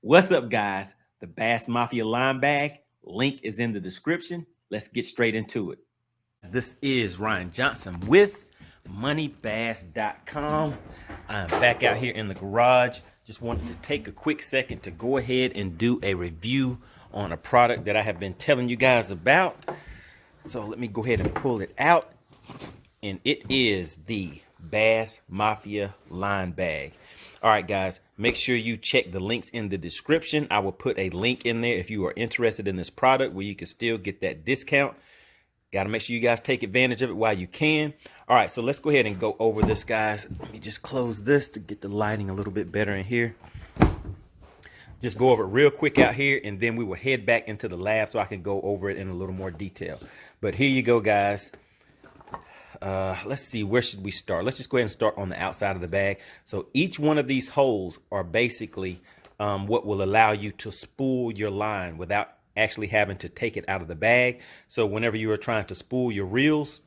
What's up, guys? The Bass Mafia line bag link is in the description. Let's get straight into it. This is Ryan Johnson with MoneyBass.com. I'm back out here in the garage. Just wanted to take a quick second to go ahead and do a review on a product that I have been telling you guys about. So let me go ahead and pull it out. And it is the Bass Mafia line bag. All right, guys, make sure you check the links in the description. I will put a link in there if you are interested in this product where you can still get that discount. Got to make sure you guys take advantage of it while you can. All right, so let's go ahead and go over this, guys. Let me just close this to get the lighting a little bit better in here. Just go over it real quick out here, and then we will head back into the lab so I can go over it in a little more detail. But here you go, guys. Let's see, where should we start? Let's just go ahead and start on the outside of the bag. So each one of these holes are basically what will allow you to spool your line without actually having to take it out of the bag. So whenever you are trying to spool your reels,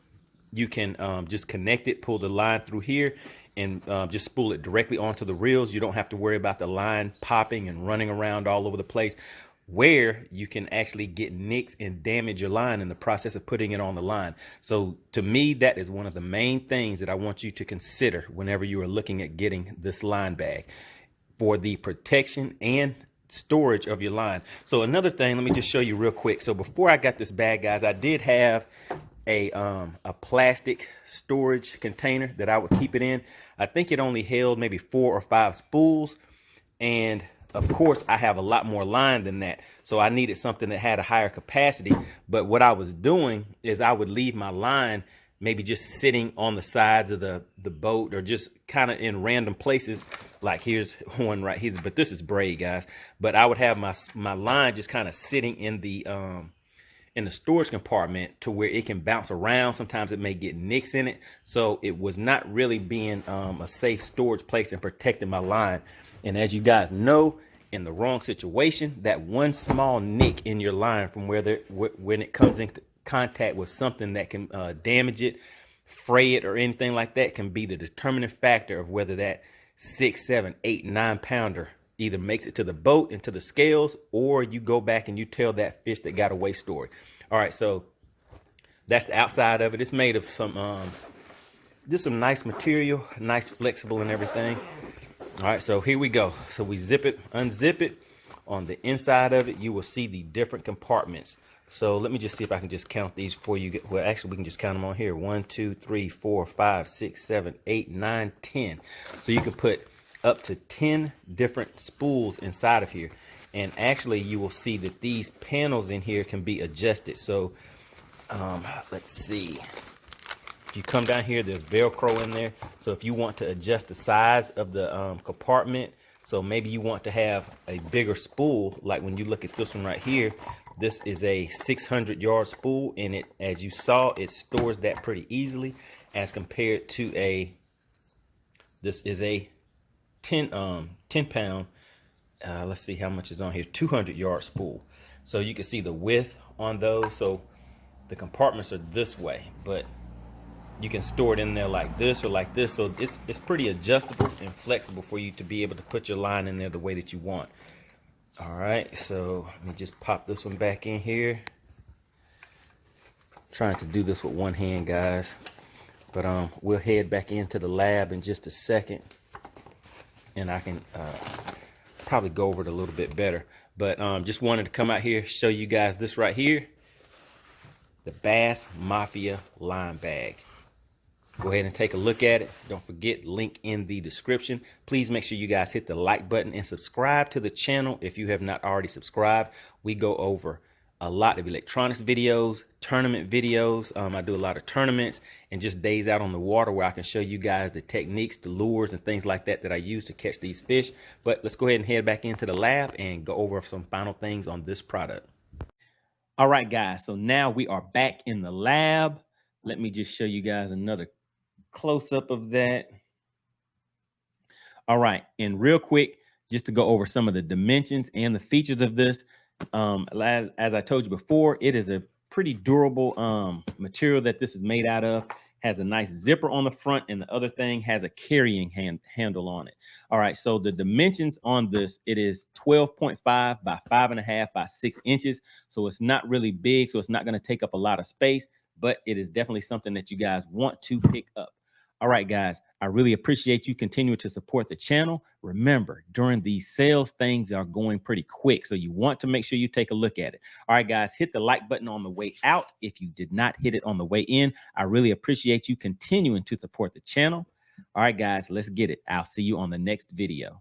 you can just connect it, pull the line through here, and just spool it directly onto the reels. You don't have to worry about the line popping and running around all over the place, where you can actually get nicks and damage your line in the process of putting it on the line. So to me, that is one of the main things that I want you to consider whenever you are looking at getting this line bag, for the protection and storage of your line. So another thing, let me just show you real quick. So before I got this bag, guys, I did have a plastic storage container that I would keep it in. I think it only held maybe 4 or 5 spools, and of course, I have a lot more line than that. So I needed something that had a higher capacity. But what I was doing is I would leave my line maybe just sitting on the sides of the boat, or just kind of in random places. Like here's one right here, but this is braid, guys. But I would have my line just kind of sitting in the storage compartment to where it can bounce around. Sometimes it may get nicks in it. So it was not really being a safe storage place and protecting my line. And as you guys know, in the wrong situation, that one small nick in your line from when it comes into contact with something that can damage it, fray it, or anything like that, can be the determining factor of whether that 6, 7, 8, 9 pounder either makes it to the boat and to the scales, or you go back and you tell that fish that got away story. All right, so that's the outside of it. It's made of some just some nice material, nice, flexible, and everything. All right, so here we go. So we zip it, unzip it. On the inside of it, you will see the different compartments. So let me just see if I can just count these for you. Well, actually, we can just count them on here. 1, 2, 3, 4, 5, 6, 7, 8, 9, 10. So you can put up to 10 different spools inside of here. And actually, you will see that these panels in here can be adjusted. So let's see. If you come down here, there's Velcro in there. So if you want to adjust the size of the compartment, so maybe you want to have a bigger spool, like when you look at this one right here, this is a 600-yard spool, and it, as you saw, it stores that pretty easily as compared to this is a 10 pound, let's see how much is on here, 200-yard spool. So you can see the width on those. So the compartments are this way, but you can store it in there like this or like this. So it's pretty adjustable and flexible for you to be able to put your line in there the way that you want. All right, so let me just pop this one back in here. Trying to do this with one hand, guys, but we'll head back into the lab in just a second, and I can probably go over it a little bit better. But just wanted to come out here, show you guys this right here, the Bass Mafia line bag. Go ahead and take a look at it. Don't forget, link in the description. Please make sure you guys hit the like button and subscribe to the channel if you have not already subscribed. We go over a lot of electronics videos, tournament videos. I do a lot of tournaments and just days out on the water where I can show you guys the techniques, the lures, and things like that that I use to catch these fish. But let's go ahead and head back into the lab and go over some final things on this product. All right, guys, so now we are back in the lab. Let me just show you guys another close-up of that. All right, and real quick, just to go over some of the dimensions and the features of this. As I told you before, it is a pretty durable material that this is made out of. has a nice zipper on the front, and the other thing has a carrying handle on it. All right, so the dimensions on this, it is 12.5 by 5.5 by 6 inches. So it's not really big, so it's not going to take up a lot of space, but it is definitely something that you guys want to pick up. All right, guys, I really appreciate you continuing to support the channel. Remember, during these sales, things are going pretty quick, so you want to make sure you take a look at it. All right, guys, hit the like button on the way out if you did not hit it on the way in. I really appreciate you continuing to support the channel. All right, guys, let's get it. I'll see you on the next video.